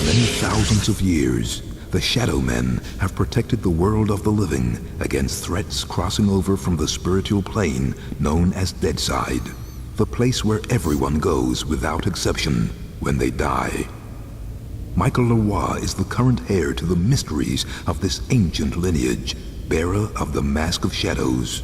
many thousands of years, the Shadow Men have protected the world of the living against threats crossing over from the spiritual plane known as Deadside, the place where everyone goes without exception when they die. Michael Leeroy is the current heir to the mysteries of this ancient lineage, bearer of the Mask of Shadows.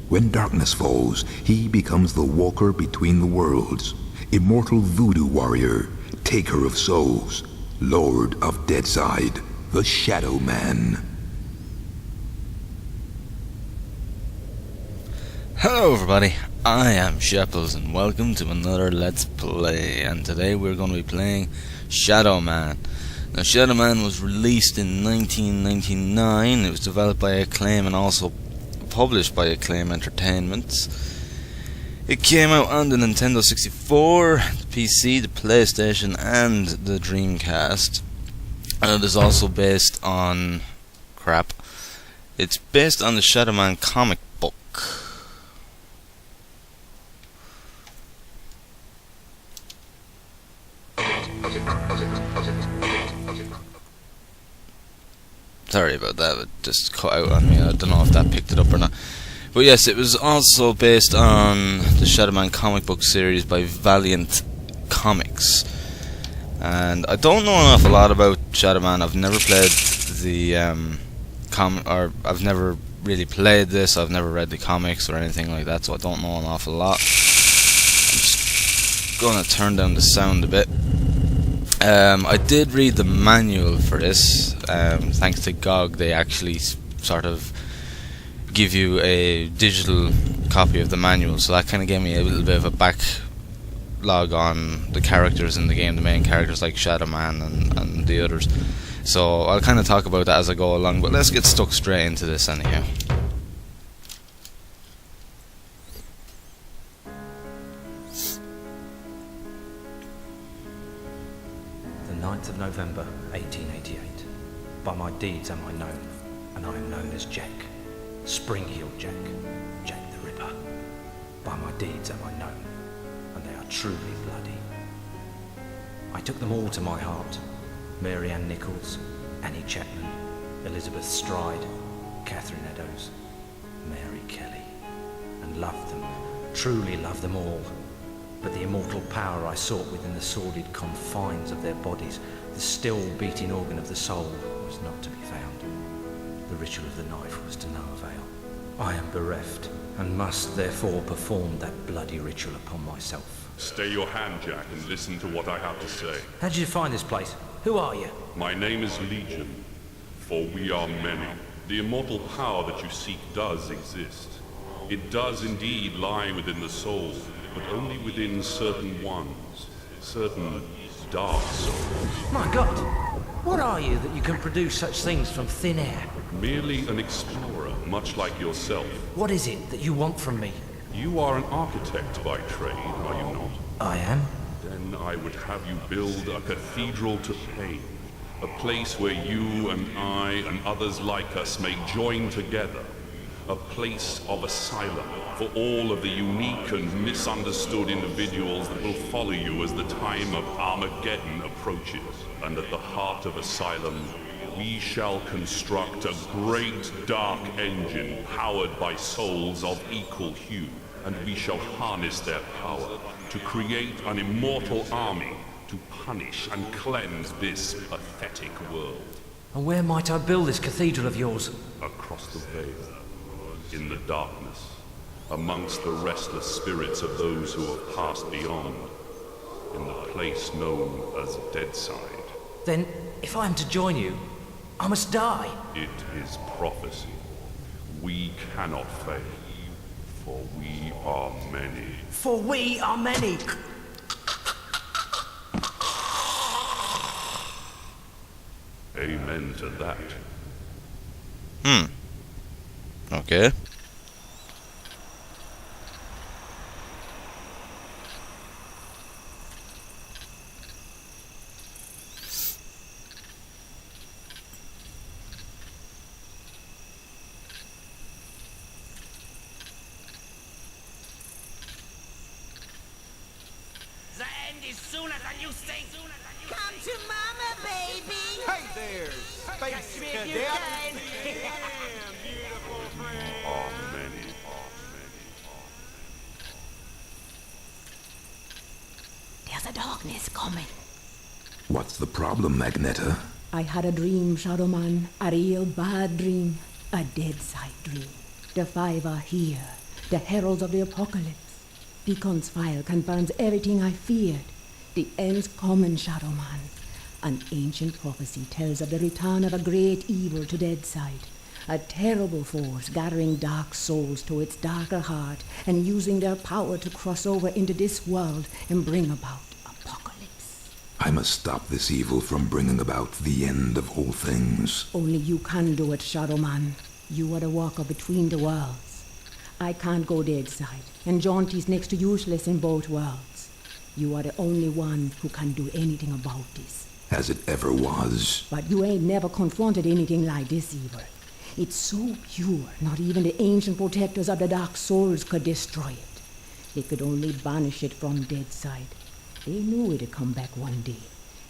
When darkness falls, he becomes the walker between the worlds, immortal voodoo warrior, taker of souls, lord of Deadside, the Shadow Man. Hello everybody, I am Shepples and welcome to another Let's Play, and today we're going to be playing Shadow Man. Now Shadow Man was released in 1999, it was developed by Acclaim and also published by Acclaim Entertainment. It came out on the Nintendo 64, the PC, the PlayStation and the Dreamcast. And it is also based on... It's based on the Shadow Man comic book. Sorry about that, it just cut out on me. I don't know if that picked it up or not. But yes, it was also based on the Shadow Man comic book series by Valiant Comics. And I don't know an awful lot about Shadow Man. I've never played the I've never really played this. I've never read the comics or anything like that, so I don't know an awful lot. I'm just gonna turn down the sound a bit. I did read the manual for this. Thanks to GOG, they actually sort of give you a digital copy of the manual, so that kind of gave me a little bit of a backlog on the characters in the game, the main characters like Shadow Man and the others. So I'll kind of talk about that as I go along, but let's get stuck straight into this anyhow. The 9th of November, 1888. By my deeds am I known, and I am known as Jack. Spring-heeled Jack, Jack the Ripper. By my deeds am I known, and they are truly bloody. I took them all to my heart. Mary Ann Nichols, Annie Chapman, Elizabeth Stride, Catherine Eddowes, Mary Kelly, and loved them, truly loved them all. But the immortal power I sought within the sordid confines of their bodies, the still beating organ of the soul, was not to be found. The ritual of the knife was to no avail. I am bereft, and must therefore perform that bloody ritual upon myself. Stay your hand, Jack, and listen to what I have to say. How did you find this place? Who are you? My name is Legion, for we are many. The immortal power that you seek does exist. It does indeed lie within the soul, but only within certain ones, certain dark souls. My God! What are you that you can produce such things from thin air? Merely an explorer, much like yourself. What is it that you want from me? You are an architect by trade, are you not? I am. Then I would have you build a cathedral to pain. A place where you and I and others like us may join together. A place of asylum for all of the unique and misunderstood individuals that will follow you as the time of Armageddon approaches. And at the heart of asylum, we shall construct a great dark engine powered by souls of equal hue, and we shall harness their power to create an immortal army to punish and cleanse this pathetic world. And where might I build this cathedral of yours? Across the veil, in the darkness, amongst the restless spirits of those who have passed beyond, in the place known as Deadside. Then, if I am to join you, I must die. It is prophecy. We cannot fail, for we are many. For we are many. Amen to that. Okay. The end is sooner than you think. Come to mama, baby. Hey there, Space Cadet. Beautiful friend. There's a darkness coming. What's the problem, Magneta? I had a dream, Shadow Man. A real bad dream. A Deadside dream. The five are here. The heralds of the apocalypse. Deacon's file confirms everything I feared. The end's coming, Shadow Man. An ancient prophecy tells of the return of a great evil to Deadside. A terrible force gathering dark souls to its darker heart and using their power to cross over into this world and bring about apocalypse. I must stop this evil from bringing about the end of all things. Only you can do it, Shadow Man. You are the walker between the worlds. I can't go Deadside, and Jaunty's next to useless in both worlds. You are the only one who can do anything about this. As it ever was. But you ain't never confronted anything like this evil. It's so pure, not even the ancient protectors of the Dark Souls could destroy it. They could only banish it from Deadside. They knew it'd come back one day,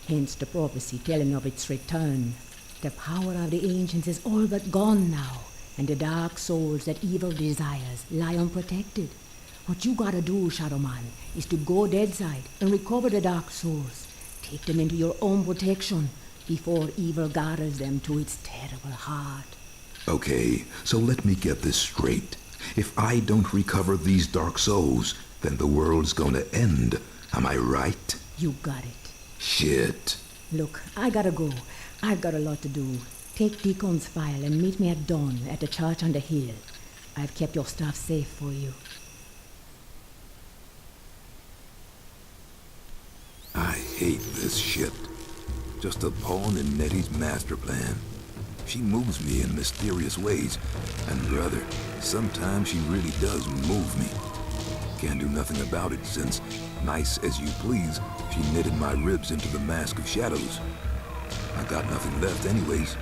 hence the prophecy telling of its return. The power of the ancients is all but gone now, and the Dark Souls that evil desires lie unprotected. What you gotta do, Shadow Man, is to go Deadside and recover the Dark Souls. Take them into your own protection before evil gathers them to its terrible heart. Okay, so let me get this straight. If I don't recover these Dark Souls, then the world's gonna end. Am I right? You got it. Shit. Look, I gotta go. I've got a lot to do. Take Deacon's file and meet me at dawn at the church on the hill. I've kept your stuff safe for you. I hate this shit. Just a pawn in Nettie's master plan. She moves me in mysterious ways, and brother, sometimes she really does move me. Can't do nothing about it since, nice as you please, she knitted my ribs into the mask of shadows. I got nothing left anyways.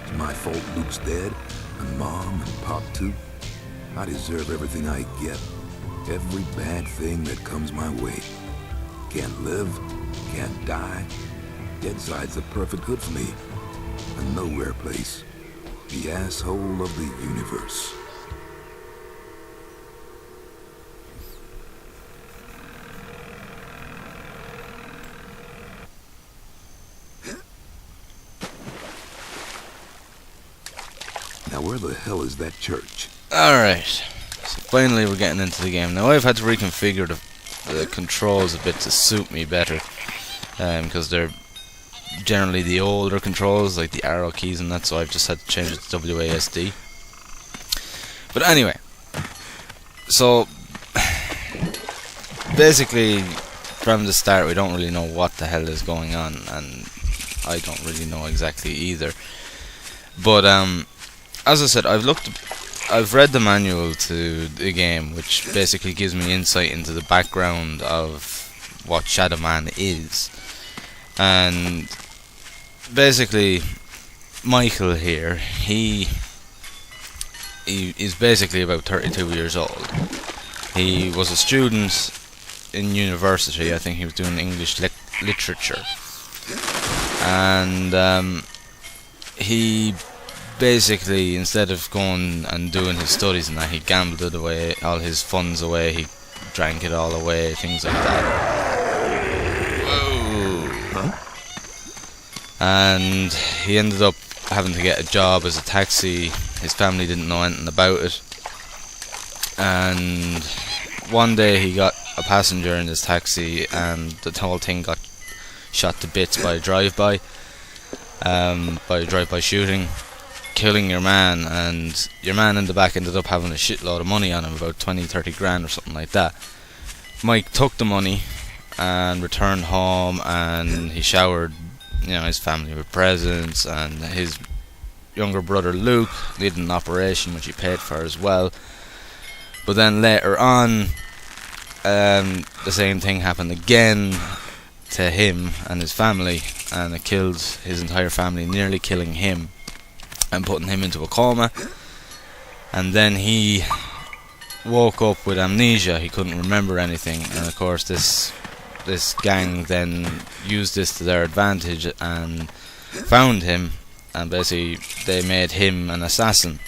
It's my fault Luke's dead, and Mom and Pop too. I deserve everything I get, every bad thing that comes my way. Can't live, can't die. Deadside's the perfect hood for me. A nowhere place. The asshole of the universe. Now where the hell is that church? Alright, so finally we're getting into the game. Now I've had to reconfigure the controls a bit to suit me better, because they're generally the older controls, like the arrow keys and that, so I've just had to change it to WASD. But anyway, so basically from the start we don't really know what the hell is going on, and I don't really know exactly either. But as I said, I've read the manual to the game, which basically gives me insight into the background of what Shadow Man is. And basically, Michael here, he is basically about 32 years old. He was a student in university. I think he was doing English literature. And he basically, instead of going and doing his studies and that, he gambled it away, all his funds away, he drank it all away, things like that. And he ended up having to get a job as a taxi. His family didn't know anything about it, and one day he got a passenger in his taxi, and the whole thing got shot to bits by a drive-by shooting, killing your man, and your man in the back ended up having a shitload of money on him, about 20-30 grand or something like that. Mike took the money and returned home, and he showered his family with presents, and his younger brother Luke needed an operation which he paid for as well. But then later on, the same thing happened again to him and his family, and it killed his entire family, nearly killing him and putting him into a coma. And then he woke up with amnesia. He couldn't remember anything, and of course this this gang then used this to their advantage and found him, and basically they made him an assassin.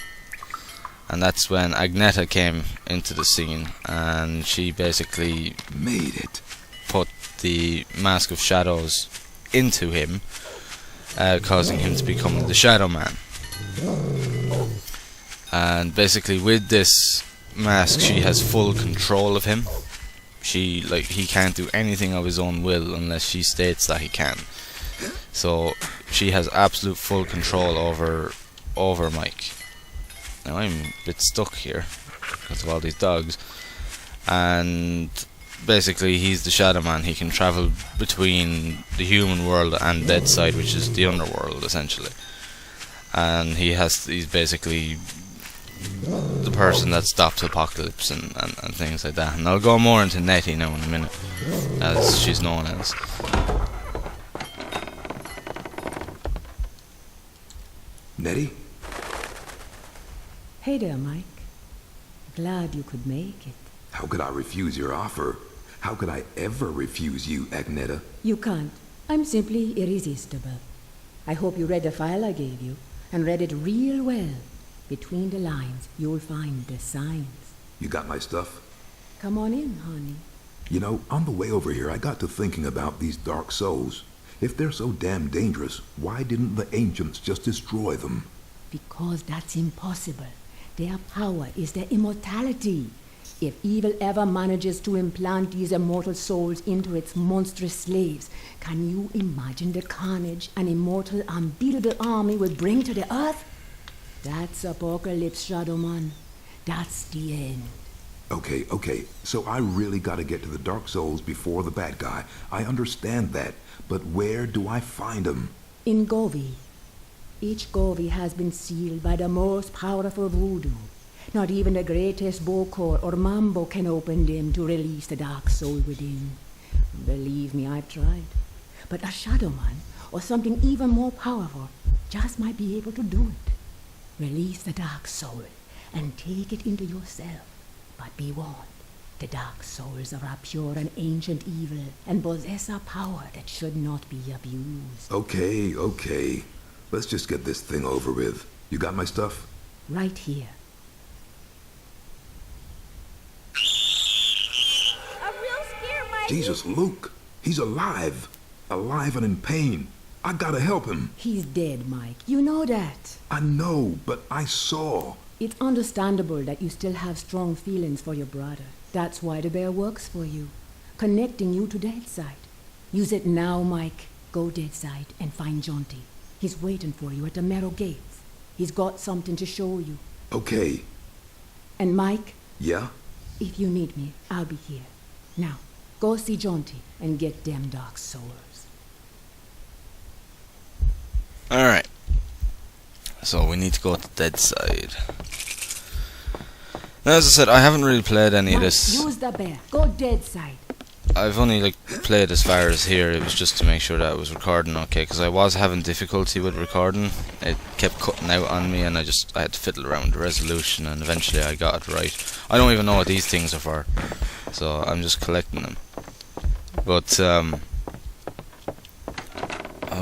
And that's when Agneta came into the scene, and she basically Made it. put the Mask of Shadows into him, causing him to become the Shadow Man. And basically with this mask she has full control of him. He can't do anything of his own will unless she states that he can. So she has absolute full control over Mike. Now I'm a bit stuck here because of all these dogs, and basically he's the Shadow Man. He can travel between the human world and Deadside, which is the underworld essentially, and he's basically the person that stops Apocalypse and things like that. And I'll go more into Nettie now in a minute, as she's known as. Nettie? Hey there, Mike. Glad you could make it. How could I refuse your offer? How could I ever refuse you, Agneta? You can't. I'm simply irresistible. I hope you read the file I gave you, and read it real well. Between the lines, you'll find the signs. You got my stuff? Come on in, honey. You know, on the way over here, I got to thinking about these dark souls. If they're so damn dangerous, why didn't the ancients just destroy them? Because that's impossible. Their power is their immortality. If evil ever manages to implant these immortal souls into its monstrous slaves, can you imagine the carnage an immortal, unbeatable army would bring to the earth? That's Apocalypse, Shadow Man. That's the end. Okay, so I really gotta get to the dark souls before the bad guy. I understand that, but where do I find them? In Govi. Each Govi has been sealed by the most powerful voodoo. Not even the greatest Bokor or Mambo can open them to release the dark soul within. Believe me, I've tried. But a Shadow Man, or something even more powerful, just might be able to do it. Release the dark soul and take it into yourself. But be warned, the dark souls are a pure and ancient evil and possess a power that should not be abused. Okay. Let's just get this thing over with. You got my stuff? Right here. A real scare, Mike. Jesus, Luke! He's alive! Alive and in pain. I gotta help him. He's dead, Mike. You know that. I know, but I saw. It's understandable that you still have strong feelings for your brother. That's why the bear works for you, connecting you to Deadside. Use it now, Mike. Go Deadside and find Jonty. He's waiting for you at the Marrow Gates. He's got something to show you. Okay. And Mike, Yeah? if you need me, I'll be here. Now, go see Jonty and get them dark souls. Alright. So we need to go to Deadside. Now, as I said, I haven't really played any of Mike, this. use the bear. Go Deadside. I've only played as far as here. It was just to make sure that I was recording okay, because I was having difficulty with recording. It kept cutting out on me, and I had to fiddle around with the resolution, and eventually I got it right. I don't even know what these things are for, so I'm just collecting them. But I'll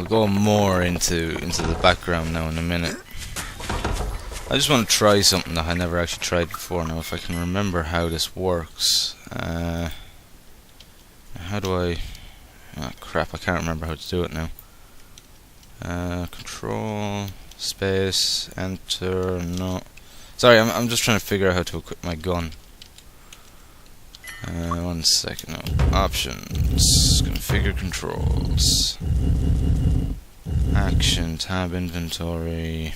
go more into the background now in a minute. I just want to try something that I never actually tried before. Now, if I can remember how this works. How do I... Oh crap, I can't remember how to do it now. Control, space, enter, no. Sorry, I'm just trying to figure out how to equip my gun. 1 second now. Options, configure controls. Action, tab inventory.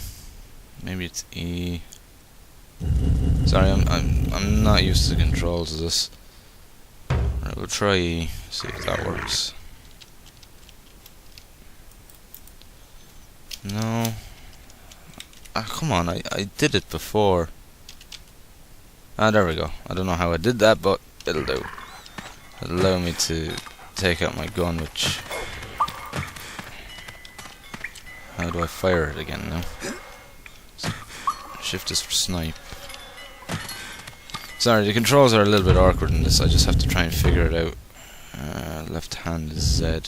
Maybe it's E. Sorry, I'm not used to the controls of this. Alright, we'll try E, see if that works. No. Ah, come on, I did it before. Ah, there we go. I don't know how I did that, but it'll do. It'll allow me to take out my gun, which... How do I fire it again now? Shift is for snipe. Sorry, the controls are a little bit awkward in this. I just have to try and figure it out. left hand is Z.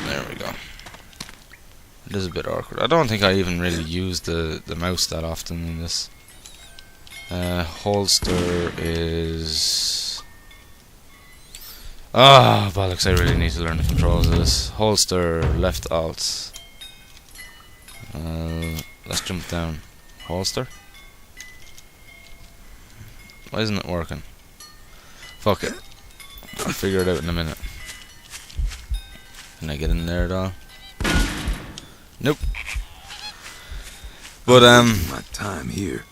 There we go. It is a bit awkward. I don't think I even really use the mouse that often in this. Holster is... Ah, bollocks, I really need to learn the controls of this. Holster, left alt. Let's jump down. Holster? Why isn't it working? Fuck it. I'll figure it out in a minute. Can I get in there at all? Nope. But my time here.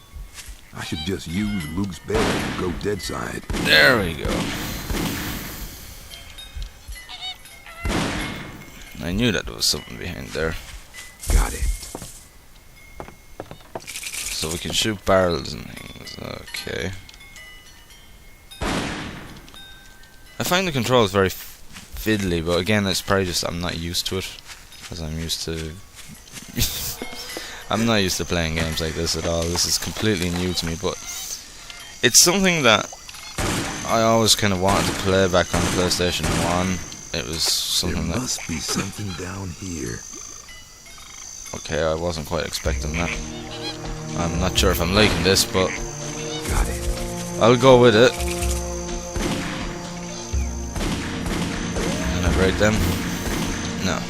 I should just use Luke's bed and go Deadside. there we go. I knew that there was something behind there. Got it. So we can shoot barrels and things. Okay. I find the controls very fiddly, but again, it's probably just I'm not used to it, because I'm used to. I'm not used to playing games like this at all. This is completely new to me, but it's something that I always kind of wanted to play back on PlayStation 1. It was something There must be something down here. Okay, I wasn't quite expecting that. I'm not sure if I'm liking this, but Got it. I'll go with it. Can I break them? No.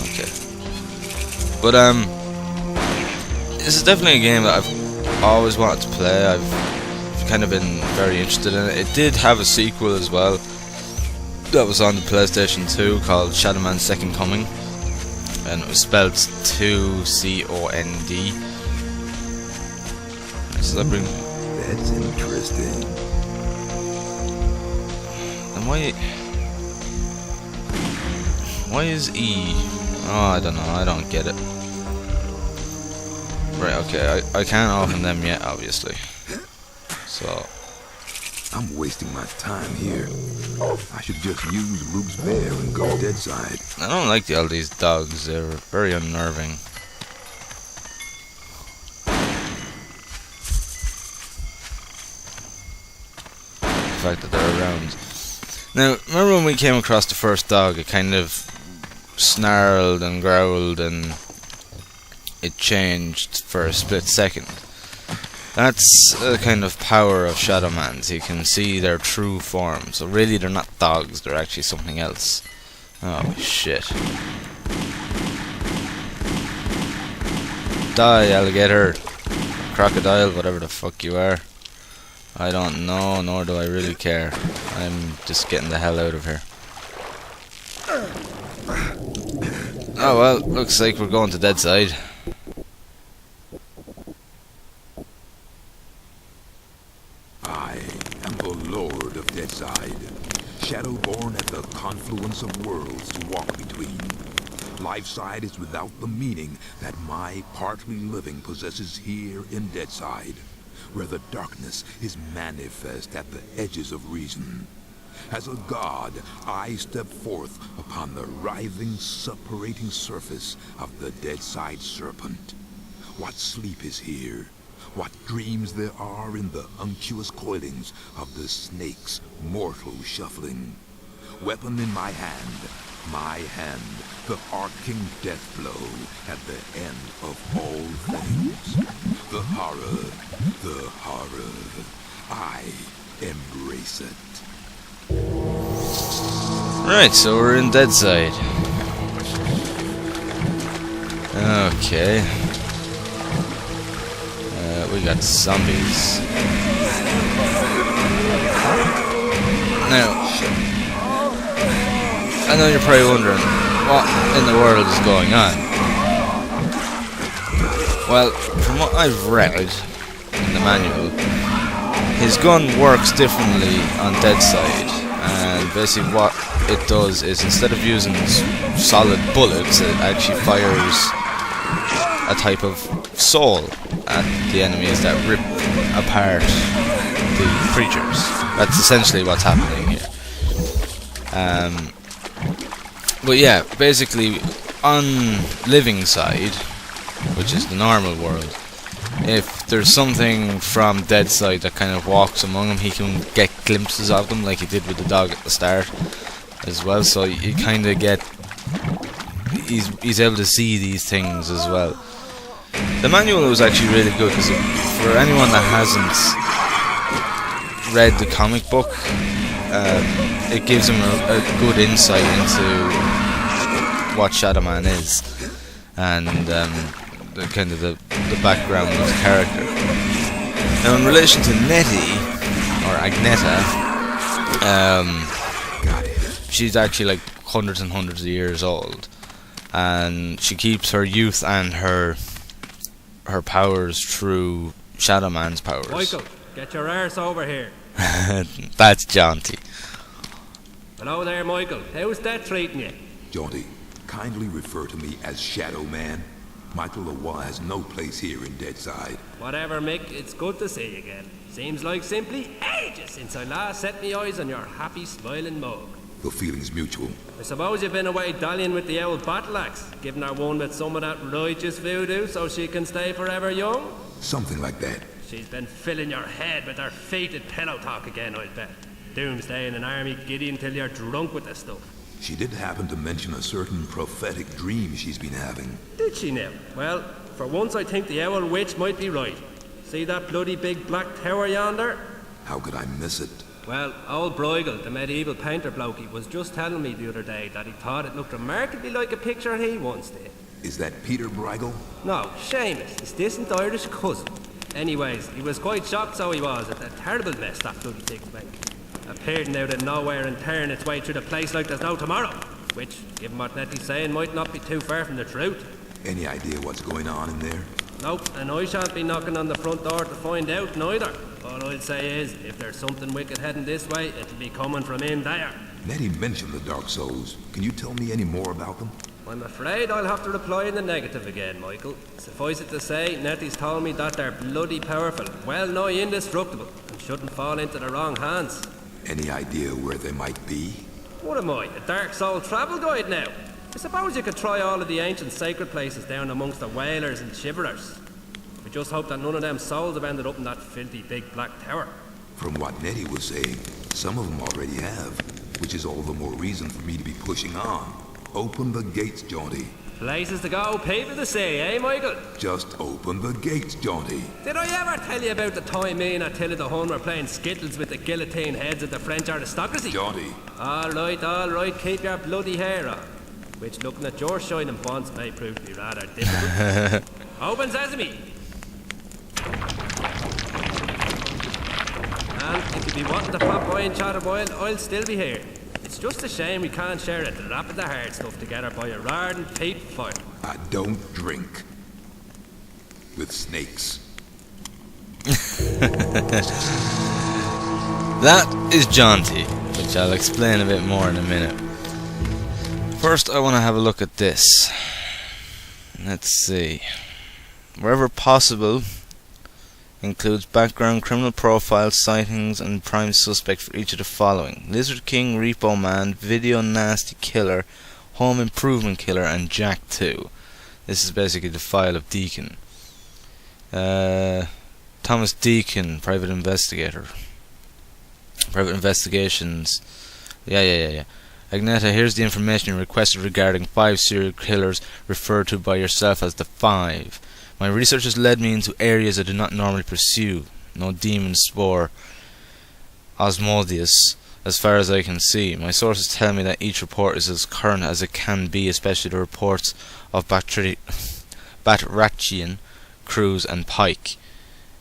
Okay. But this is definitely a game that I've always wanted to play. I've kind of been very interested in it. It did have a sequel as well that was on the PlayStation 2 called Shadow Man Second Coming, and it was spelled 2COND. Does that bring? That's interesting. And why is E? Oh, I don't know. I don't get it. Right. Okay. I can't open them yet, obviously. So. I'm wasting my time here. I should just use Luke's bear and go Deadside. I don't like all these dogs. They're very unnerving. The fact that they're around. Now, remember when we came across the first dog? It kind of snarled and growled, and it changed for a split second. That's the kind of power of Shadow Mans. You can see their true form. So really, they're not dogs. They're actually something else. Oh shit! Die, alligator, crocodile, whatever the fuck you are. I don't know, nor do I really care. I'm just getting the hell out of here. Oh well, looks like we're going to Deadside. I am the Lord of Deadside, Shadowborn at the confluence of worlds to walk between. Lifeside is without the meaning that my partly living possesses here in Deadside, where the darkness is manifest at the edges of reason. As a god, I step forth upon the writhing, suppurating surface of the Deadside serpent. What sleep is here? What dreams there are in the unctuous coilings of the snake's mortal shuffling. Weapon in my hand, the arcing death blow at the end of all things. The horror, I embrace it. Right, so we're in Deadside. Okay. We got zombies. Now, I know you're probably wondering, what in the world is going on? Well, from what I've read in the manual, his gun works differently on Deadside, and basically what it does is instead of using solid bullets, it actually fires a type of soul at the enemies that rip apart the creatures. That's essentially what's happening here. But yeah, basically on living side, which is the normal world, if there's something from Deadside that kind of walks among them. He can get glimpses of them, like he did with the dog at the start as well. So you kind of get he's able to see these things as well. The manual was actually really good because for anyone that hasn't read the comic book, it gives them a good insight into what Shadow Man is and the kind of the background of the character. Now, in relation to Nettie or Agneta, she's actually like hundreds and hundreds of years old, and she keeps her youth and her powers through Shadow Man's powers. Michael, get your arse over here. That's jaunty. Hello there, Michael. How's that treating you? Jaunty, kindly refer to me as Shadow Man. Michael Leeroy has no place here in Deadside. Whatever, Mick, it's good to see you again. Seems like simply ages since I last set me eyes on your happy, smiling mug. The feeling's mutual. I suppose you've been away dallying with the old battle axe, giving her one with some of that righteous voodoo so she can stay forever young? Something like that. She's been filling your head with her fated pillow talk again, I'll bet. Doomsday in an army giddy until you're drunk with the stuff. She did happen to mention a certain prophetic dream she's been having. Did she now? Well, for once I think the owl witch might be right. See that bloody big black tower yonder? How could I miss it? Well, old Bruegel, the medieval painter blokey, was just telling me the other day that he thought it looked remarkably like a picture he once did. Is that Peter Bruegel? No, Seamus, his distant Irish cousin. Anyways, he was quite shocked, so he was, at the terrible mess that bloody thing's making. Appearing out of nowhere and tearing its way through the place like there's no tomorrow. Which, given what Nettie's saying, might not be too far from the truth. Any idea what's going on in there? Nope, and I shan't be knocking on the front door to find out neither. All I'll say is, if there's something wicked heading this way, it'll be coming from in there. Nettie mentioned the Dark Souls. Can you tell me any more about them? I'm afraid I'll have to reply in the negative again, Michael. Suffice it to say, Nettie's told me that they're bloody powerful, well nigh indestructible, and shouldn't fall into the wrong hands. Any idea where they might be? What am I, a Dark Soul travel guide now? I suppose you could try all of the ancient sacred places down amongst the whalers and shiverers. We just hope that none of them souls have ended up in that filthy big black tower. From what Nettie was saying, some of them already have, which is all the more reason for me to be pushing on. Open the gates, Jaunty. Places to go, people to see, eh, Michael? Just open the gates, Jaunty. Did I ever tell you about the time me and Attila the Hun were playing skittles with the guillotine heads of the French aristocracy? Jaunty. All right, keep your bloody hair on. Which, looking at your shining bonds, may prove to be rather difficult. Open sesame! And if you be wanting to pop by and chat a while, I'll still be here. It's just a shame we can't share a drop of the hard stuff together by a roaring peat fire. I don't drink with snakes. That is jaunty, which I'll explain a bit more in a minute. First, I want to have a look at this. Let's see. Wherever possible, includes background, criminal profiles, sightings, and prime suspect for each of the following: Lizard King, Repo Man, Video Nasty Killer, Home Improvement Killer, and Jack 2. This is basically the file of Deacon. Thomas Deacon, Private Investigator. Private Investigations. Yeah. Agneta, here's the information you requested regarding 5 serial killers referred to by yourself as the 5. My research has led me into areas I do not normally pursue. No demon spore Osmodeus, as far as I can see. My sources tell me that each report is as current as it can be, especially the reports of Batrachian, Cruz, and Pike.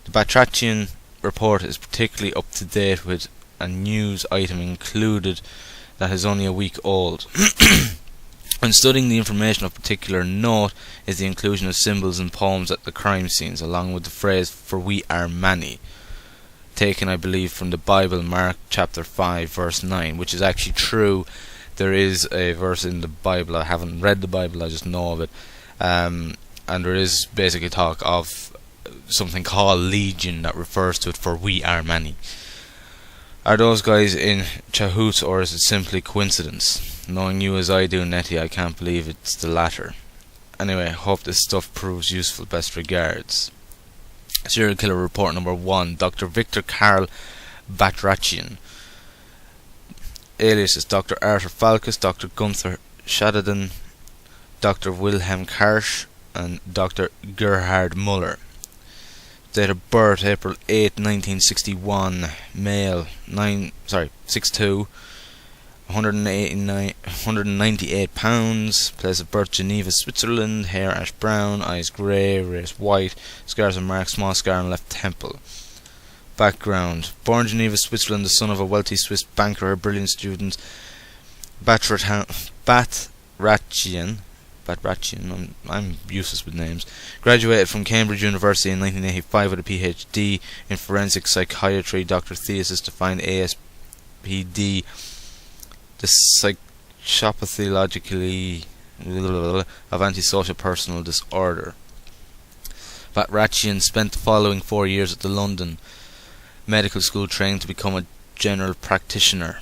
The Batrachian report is particularly up to date, with a news item included that is only a week old. When studying the information of particular note is the inclusion of symbols and poems at the crime scenes, along with the phrase "for we are many," taken I believe from the Bible, Mark chapter 5 verse 9, which is actually true. There is a verse in the Bible, I haven't read the Bible, I just know of it, and there is basically talk of something called Legion that refers to it, for we are many. Are those guys in cahoots, or is it simply coincidence? Knowing you as I do, Nettie, I can't believe it's the latter. Anyway, hope this stuff proves useful. Best regards. Serial killer report number 1. Dr. Victor Karl Batrachian. Aliases: Dr. Arthur Falkus, Dr. Gunther Schadaden, Dr. Wilhelm Karsch, and Dr. Gerhard Muller. Date of birth: April 8, 1961. Male, 6'2", 198 pounds. Place of birth: Geneva, Switzerland. Hair ash brown, eyes grey, race white. Scars and marks: small scar on left temple. Background: born Geneva, Switzerland, the son of a wealthy Swiss banker, a brilliant student. Batrachian, I'm useless with names. Graduated from Cambridge University in 1985 with a PhD in forensic psychiatry. Doctor thesis defined ASPD, the psychopathology of antisocial personal disorder. Batrachian spent the following 4 years at the London Medical School training to become a general practitioner.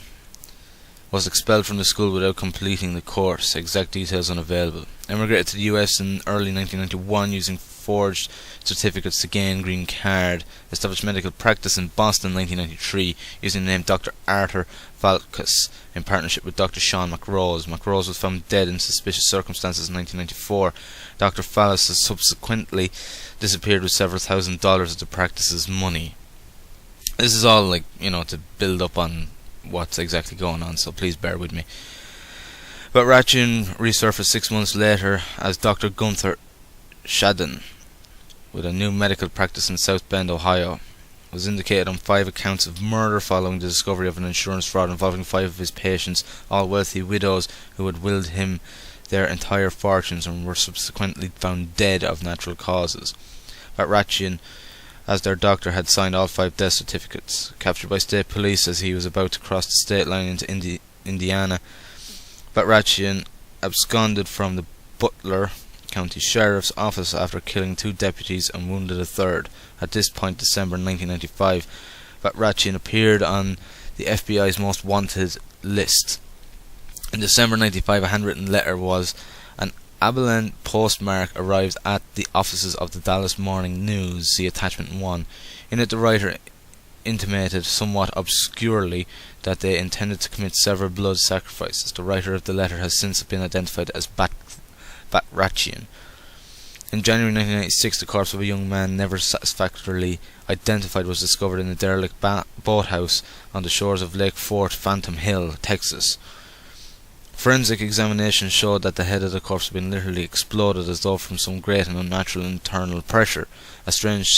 Was expelled from the school without completing the course. Exact details unavailable. Emigrated to the US in early 1991 using forged certificates to gain green card. Established medical practice in Boston in 1993 using the name Dr. Arthur Falkus in partnership with Dr. Sean McRose. McRose was found dead in suspicious circumstances in 1994. Dr. Falkus has subsequently disappeared with several $1,000s of the practice's money. This is all to build up on what's exactly going on, so please bear with me. But Batrachian resurfaced 6 months later as Dr. Gunther Schadaden with a new medical practice in South Bend, Ohio. Was indicated on 5 accounts of murder following the discovery of an insurance fraud involving 5 of his patients, all wealthy widows who had willed him their entire fortunes and were subsequently found dead of natural causes. Batrachian, as their doctor, had signed all 5 death certificates. Captured by state police as he was about to cross the state line into Indiana, Batrachian absconded from the Butler County Sheriff's Office after killing 2 deputies and wounded a third. At this point, December 1995, Batrachian appeared on the FBI's most wanted list. In December 1995, a handwritten letter was an Abilene postmark arrived at the offices of the Dallas Morning News. See attachment 1. In it, the writer intimated somewhat obscurely that they intended to commit several blood sacrifices. The writer of the letter has since been identified as Batrachian. In January 1996, the corpse of a young man never satisfactorily identified was discovered in a derelict boathouse on the shores of Lake Fort Phantom Hill, Texas. Forensic examination showed that the head of the corpse had been literally exploded as though from some great and unnatural internal pressure. A strange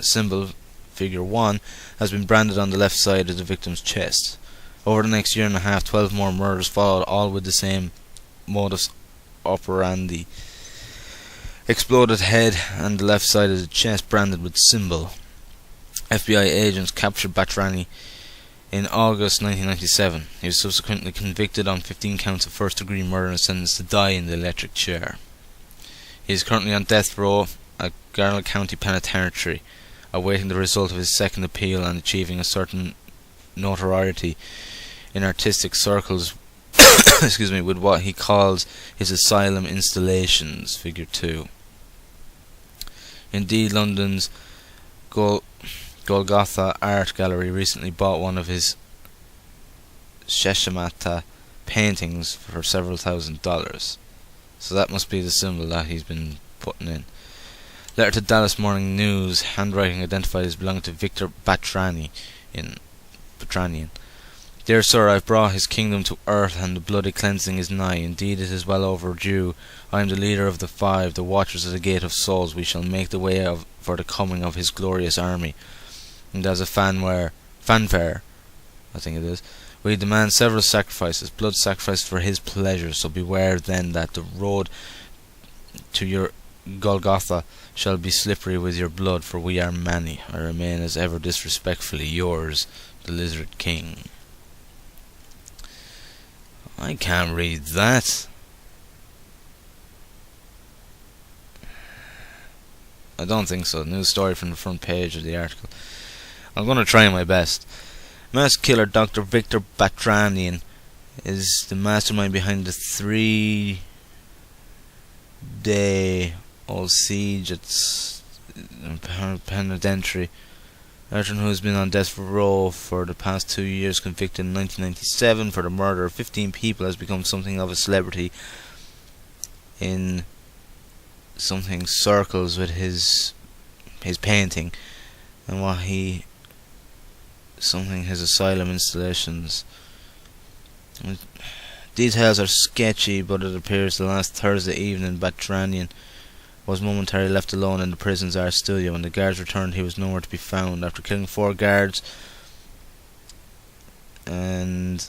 symbol, figure 1, has been branded on the left side of the victim's chest. Over the next year and a half, 12 more murders followed, all with the same modus operandi. Exploded head and the left side of the chest branded with symbol. FBI agents captured Batrachian in August 1997. He was subsequently convicted on 15 counts of first-degree murder and sentenced to die in the electric chair. He is currently on death row at Garland County Penitentiary, awaiting the result of his second appeal and achieving a certain notoriety in artistic circles with what he calls his asylum installations, figure 2. Indeed, London's Golgotha Art Gallery recently bought one of his Sheshemata paintings for several $1,000s. So that must be the symbol that he's been putting in. Letter to Dallas Morning News, handwriting identified as belonging to Victor Batrachian. Dear sir, I've brought his kingdom to earth, and the bloody cleansing is nigh. Indeed, it is well overdue. I am the leader of the 5, the watchers of the gate of souls. We shall make the way for the coming of his glorious army. And as a fanfare, I think it is, we demand several sacrifices, blood sacrifices for his pleasure. So beware then that the road to your Golgotha shall be slippery with your blood, for we are many. I remain as ever disrespectfully yours, the Lizard King. I can't read that. I don't think so. News story from the front page of the article. I'm going to try my best. Mass killer Dr. Victor Batrachian is the mastermind behind the 3-day-old siege at penitentiary. Veteran who has been on death row for the past 2 years, convicted in 1997 for the murder of 15 people, has become something of a celebrity in something circles with his painting and his asylum installations. Details are sketchy, but it appears the last Thursday evening Batranian was momentarily left alone in the prison's art studio. When the guards returned, he was nowhere to be found. After killing 4 guards and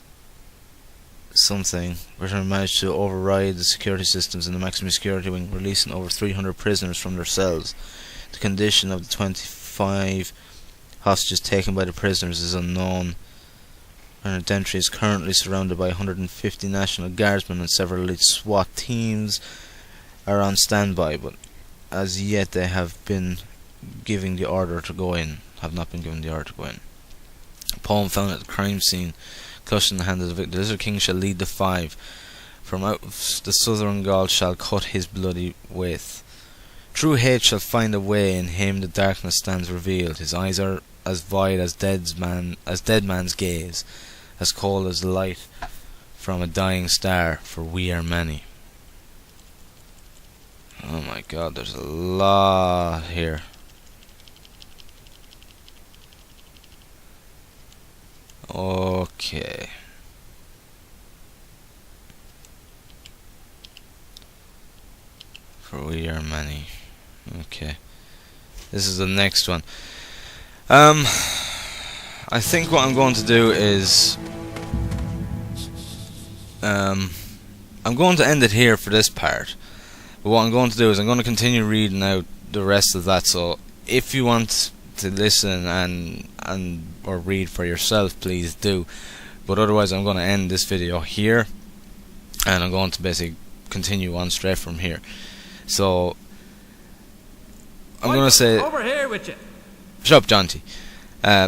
Britain managed to override the security systems in the maximum security wing, releasing over 300 prisoners from their cells. The condition of the 25 hostages taken by the prisoners is unknown. Penitentiary is currently surrounded by 150 National Guardsmen, and several elite SWAT teams are on standby, but as yet they have been giving the order to go in. Have not been given the order to go in. A poem found at the crime scene, clutched in the hand of the victim. The Lizard King shall lead the 5. From out of the southern Gaul shall cut his bloody width. True hate shall find a way. In him the darkness stands revealed. His eyes are as wide as dead man's gaze, as cold as the light from a dying star. For we are many. Oh my God, there's a lot here. Okay. For we are many. Okay. This is the next one. I think what I'm going to do is I'm going to end it here for this part. But what I'm going to do is I'm going to continue reading out the rest of that. So if you want to listen and or read for yourself, please do. But otherwise, I'm going to end this video here, and I'm going to basically continue on straight from here. So I'm going to say, over here with you. shut up, Jonty.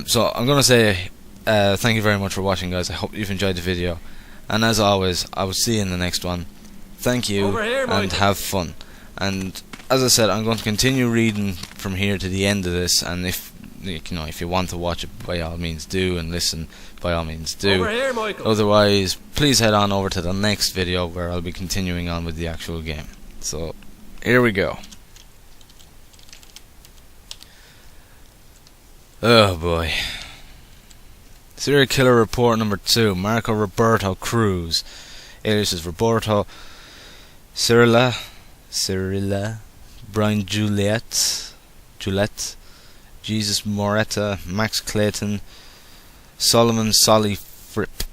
So I'm going to say thank you very much for watching, guys. I hope you've enjoyed the video, and as always, I will see you in the next one. Thank you, and have fun. And as I said, I'm going to continue reading from here to the end of this, and if you want to watch it, by all means do, and listen, by all means do. Over here, Michael. Otherwise, please head on over to the next video where I'll be continuing on with the actual game. So here we go. Oh boy. Serial killer report number 2. Marco Roberto Cruz, alias is Roberto Cirilla, Brian Juliet, Jesus Moretta, Max Clayton, Solomon Solly Fripp.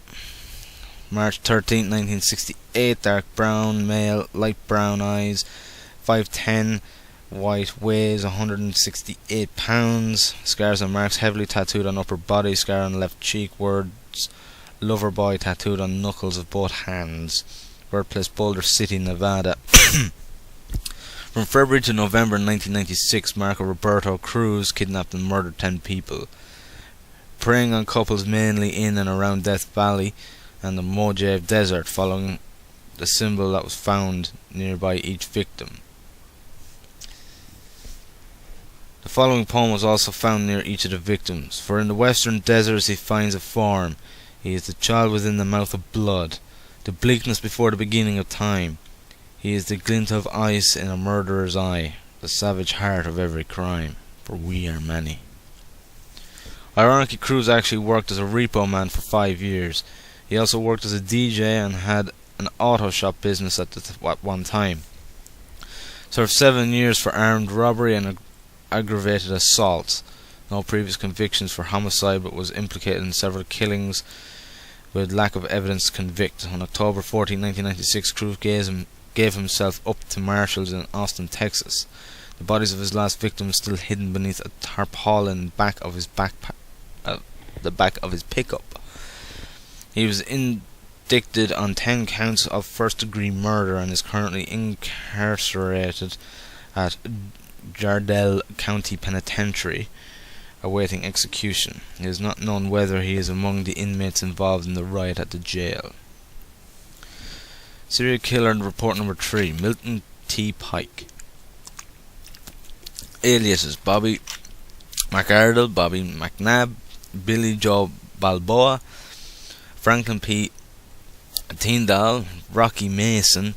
March 13, 1968, dark brown, male, light brown eyes, 5'10", white, weighs 168 pounds, scars and marks heavily tattooed on upper body, scar on left cheek, words lover boy tattooed on knuckles of both hands. Birthplace Boulder City, Nevada. From February to November 1996, Marco Roberto Cruz kidnapped and murdered 10 people, preying on couples mainly in and around Death Valley and the Mojave Desert, following the symbol that was found nearby each victim. The following poem was also found near each of the victims. For in the western deserts he finds a form. He is the child within the mouth of blood, the bleakness before the beginning of time. He is the glint of ice in a murderer's eye, the savage heart of every crime. For we are many. Ironically, Cruz actually worked as a repo man for 5 years. He also worked as a DJ and had an auto shop business at one time. Served 7 years for armed robbery and aggravated assault. No previous convictions for homicide, but was implicated in several killings with lack of evidence to convict. On October 14, 1996, Cruz gave himself up to marshals in Austin, Texas. The bodies of his last victims still hidden beneath a tarpaulin back of his the back of his pickup. He was indicted on 10 counts of first-degree murder and is currently incarcerated at Jardel County Penitentiary, awaiting execution. It is not known whether he is among the inmates involved in the riot at the jail. Serial killer report number 3. Milton T. Pike. Aliases: Bobby McArdle, Bobby McNabb, Billy Joe Balboa, Franklin P. Tyndall, Rocky Mason,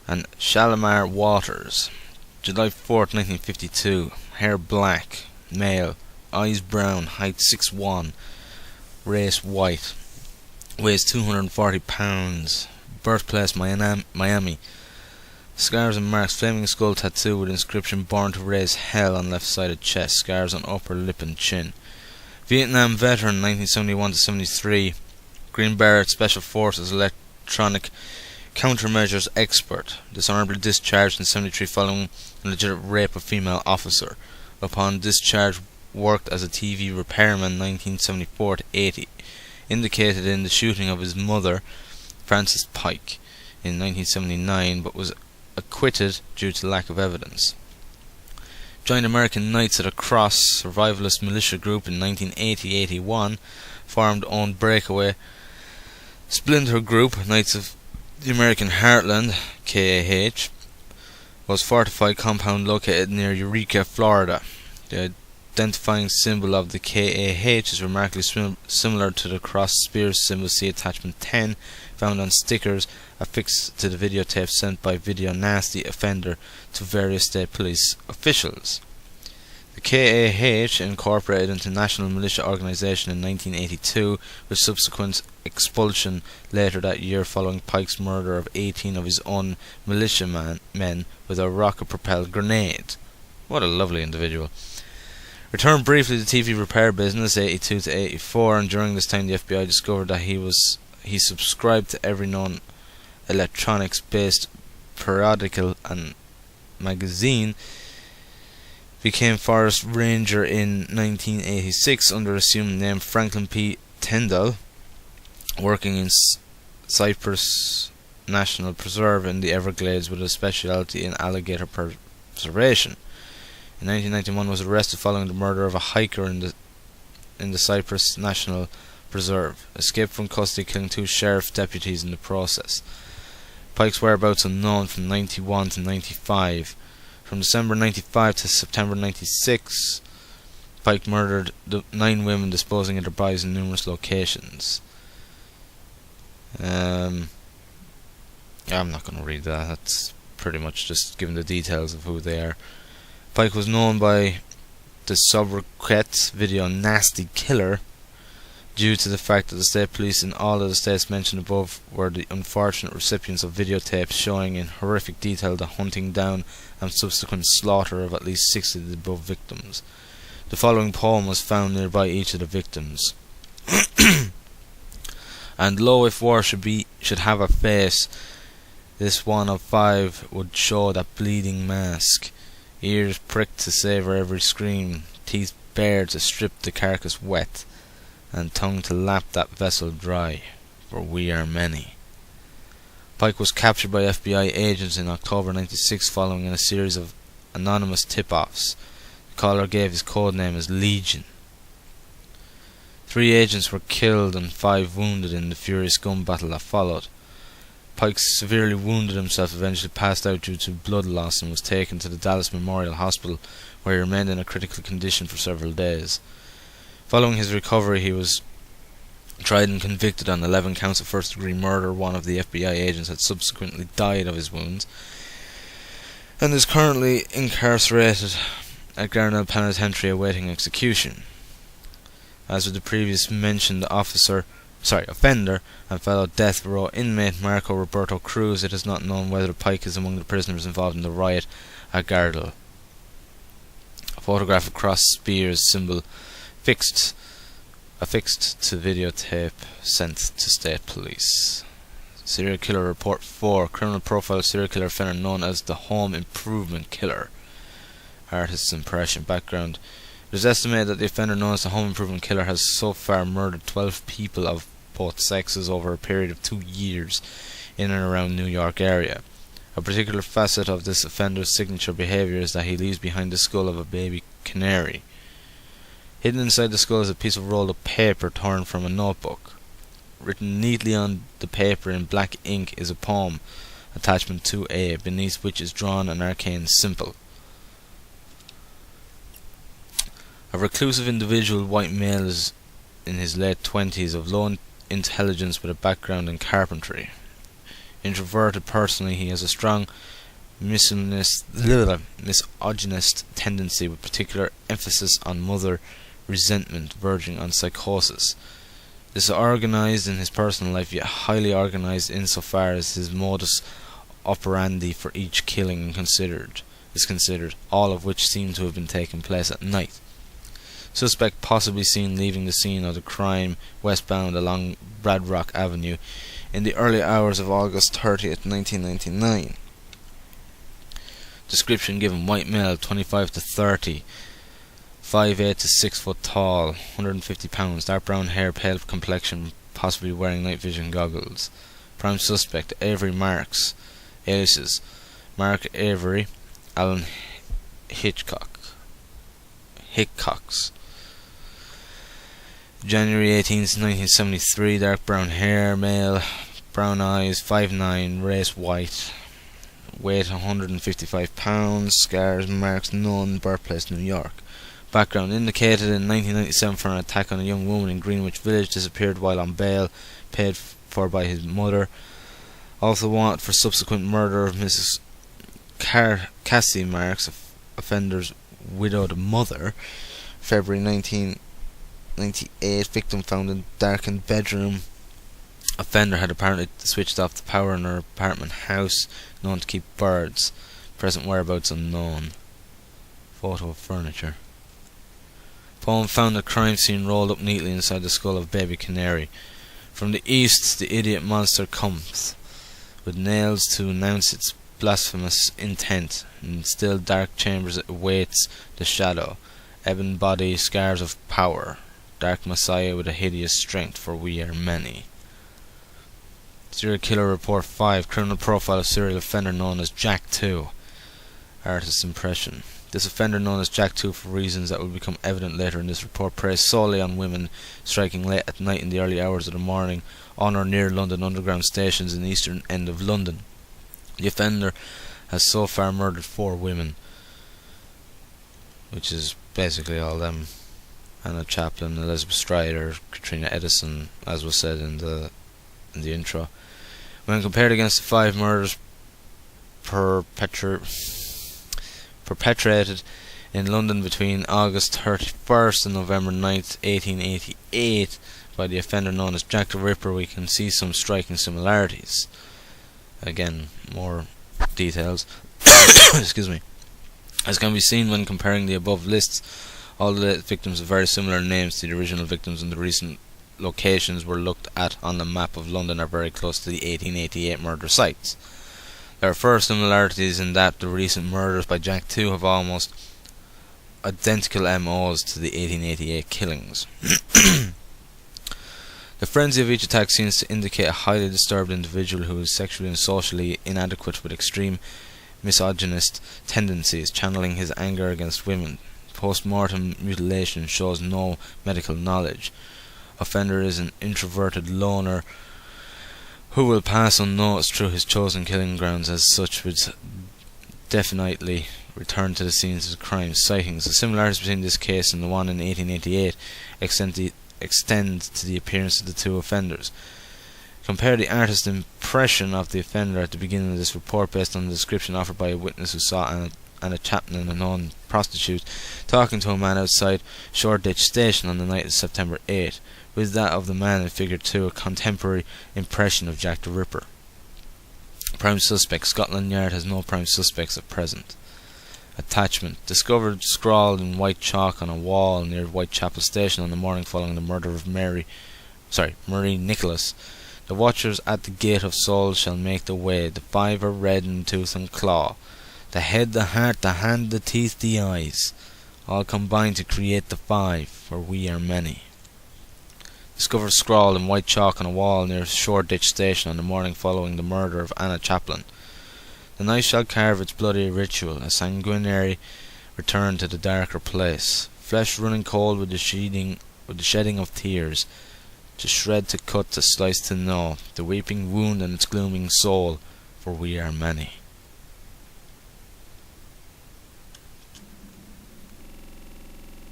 and Shalimar Waters. July 4th, 1952. Hair black, male, eyes brown, height 6'1", race white, weighs 240 pounds, birthplace Miami. Scars and marks: flaming skull tattoo with inscription "Born to Raise Hell" on left side of chest, scars on upper lip and chin. Vietnam veteran, 1971 to 73. Green Beret Special Forces electronic countermeasures expert. Dishonorably discharged in 73 following alleged rape of female officer. Upon discharge, worked as a TV repairman 1974 to 80. Indicated in the shooting of his mother, Frances Pike, in 1979, but was acquitted due to lack of evidence. Joined American Knights of the Cross survivalist militia group in 1980-81. Formed own breakaway splinter group Knights of the American Heartland (KAH). Was fortified compound located near Eureka, Florida. The identifying symbol of the KAH is remarkably similar to the cross spears symbol. See attachment 10, found on stickers affixed to the videotape sent by Video Nasty Offender to various state police officials. The KAH incorporated into National Militia Organization in 1982, with subsequent expulsion later that year following Pike's murder of 18 of his own militiamen with a rocket-propelled grenade. What a lovely individual. Returned briefly to TV repair business, 82 to 84, and during this time the FBI discovered that he subscribed to every known electronics-based periodical and magazine. Became Forest Ranger in 1986 under assumed name Franklin P. Tyndall, working in Cypress National Preserve in the Everglades with a specialty in alligator preservation. In 1991 was arrested following the murder of a hiker in the Cypress National Preserve. Escaped from custody, killing 2 sheriff deputies in the process. Pike's whereabouts unknown from 91 to 95. From December 95 to September 96, Pike murdered 9 women, disposing of their bodies in numerous locations. I'm not going to read that. That's pretty much just giving the details of who they are. Pike was known by the sobriquet Video Nasty Killer due to the fact that the state police in all of the states mentioned above were the unfortunate recipients of videotapes showing in horrific detail the hunting down and subsequent slaughter of at least 60 of the above victims. The following poem was found nearby each of the victims. And lo, if war should have a face, this one of 5 would show that bleeding mask. Ears pricked to savour every scream, teeth bared to strip the carcass wet, and tongue to lap that vessel dry, for we are many. Pike was captured by FBI agents in October 96 following a series of anonymous tip-offs. The caller gave his code name as Legion. 3 agents were killed and 5 wounded in the furious gun battle that followed. Pike severely wounded himself, eventually passed out due to blood loss, and was taken to the Dallas Memorial Hospital, where he remained in a critical condition for several days. Following his recovery, he was tried and convicted on 11 counts of first-degree murder. One of the FBI agents had subsequently died of his wounds, and is currently incarcerated at Garnell Penitentiary awaiting execution. As with the previous mentioned offender and fellow death row inmate Marco Roberto Cruz, it is not known whether Pike is among the prisoners involved in the riot at Gardel. A photograph of cross spears symbol affixed to videotape sent to state police. Serial killer report 4. Criminal profile serial killer offender known as the Home Improvement Killer. Artist's impression. Background. It is estimated that the offender known as the Home Improvement Killer has so far murdered 12 people of both sexes over a period of 2 years in and around New York area. A particular facet of this offender's signature behavior is that he leaves behind the skull of a baby canary. Hidden inside the skull is a piece of rolled up paper torn from a notebook. Written neatly on the paper in black ink is a poem, attachment 2A, beneath which is drawn an arcane symbol. A reclusive individual, white male, is in his late 20s, of low intelligence with a background in carpentry. Introverted personally, he has a strong misogynist tendency, with particular emphasis on mother resentment verging on psychosis. Disorganized in his personal life, yet highly organized insofar as his modus operandi for each killing is considered, all of which seem to have been taking place at night. Suspect possibly seen leaving the scene of the crime westbound along Bradrock Avenue in the early hours of August 30th, 1999. Description given: white male, 25 to 30, 5'8" to 6 foot tall, 150 pounds, dark brown hair, pale complexion, possibly wearing night vision goggles. Prime suspect: Avery Marks. Aliases: Mark Avery, Alan Hickox. January 18th, 1973, dark brown hair, male, brown eyes, 5'9", race white, weight 155 pounds, scars, marks none, birthplace New York. Background: indicated in 1997 for an attack on a young woman in Greenwich Village, disappeared while on bail, paid for by his mother. Also wanted for subsequent murder of Mrs. Cassie Marks, offender's widowed mother, February 1998. Victim found in darkened bedroom. Offender had apparently switched off the power in her apartment house, known to keep birds. Present whereabouts unknown. Photo of furniture. Poem found at crime scene rolled up neatly inside the skull of baby canary. From the east, the idiot monster comes, with nails to announce its blasphemous intent. In still dark chambers it awaits the shadow. Ebon body, scars of power. Dark messiah with a hideous strength, for we are many. Serial Killer Report 5. Criminal profile of serial offender known as Jack 2. Artist's impression. This offender, known as Jack 2 for reasons that will become evident later in this report, preys solely on women, striking late at night in the early hours of the morning on or near London Underground stations in the eastern end of London. The offender has so far murdered 4 women, which is basically all them: Anna Chaplin, Elizabeth Strider, Katrina Edison, as was said in the intro. When compared against the 5 murders perpetrated in London between August 31st and November 9th, 1888, by the offender known as Jack the Ripper, we can see some striking similarities. Again, more details. Excuse me. As can be seen when comparing the above lists, all the victims have very similar names to the original victims, and the recent locations were looked at on the map of London are very close to the 1888 murder sites. There are further similarities in that the recent murders by Jack 2 have almost identical MOs to the 1888 killings. The frenzy of each attack seems to indicate a highly disturbed individual who is sexually and socially inadequate, with extreme misogynist tendencies, channeling his anger against women. Post-mortem mutilation shows no medical knowledge. Offender is an introverted loner who will pass unnoticed through his chosen killing grounds. As such, would definitely return to the scenes of the crime. Sightings. The similarities between this case and the one in 1888 extend to the appearance of the 2 offenders. Compare the artist's impression of the offender at the beginning of this report based on the description offered by a witness who saw Anna Chaplin, a known prostitute, talking to a man outside Shoreditch Station on the night of September 8, with that of the man in figure 2, a contemporary impression of Jack the Ripper. Prime suspect. Scotland Yard has no prime suspects at present. Attachment. Discovered scrawled in white chalk on a wall near Whitechapel Station on the morning following the murder of Marie Nicholas. The watchers at the gate of souls shall make the way. The 5 are red in tooth and claw. The head, the heart, the hand, the teeth, the eyes, all combine to create the 5, for we are many. Discovered scrawled in white chalk on a wall near Shoreditch Station on the morning following the murder of Anna Chaplin. The knife shall carve its bloody ritual, a sanguinary return to the darker place. Flesh running cold with the shedding of tears, to shred, to cut, to slice, to gnaw, the weeping wound and its glooming soul, for we are many.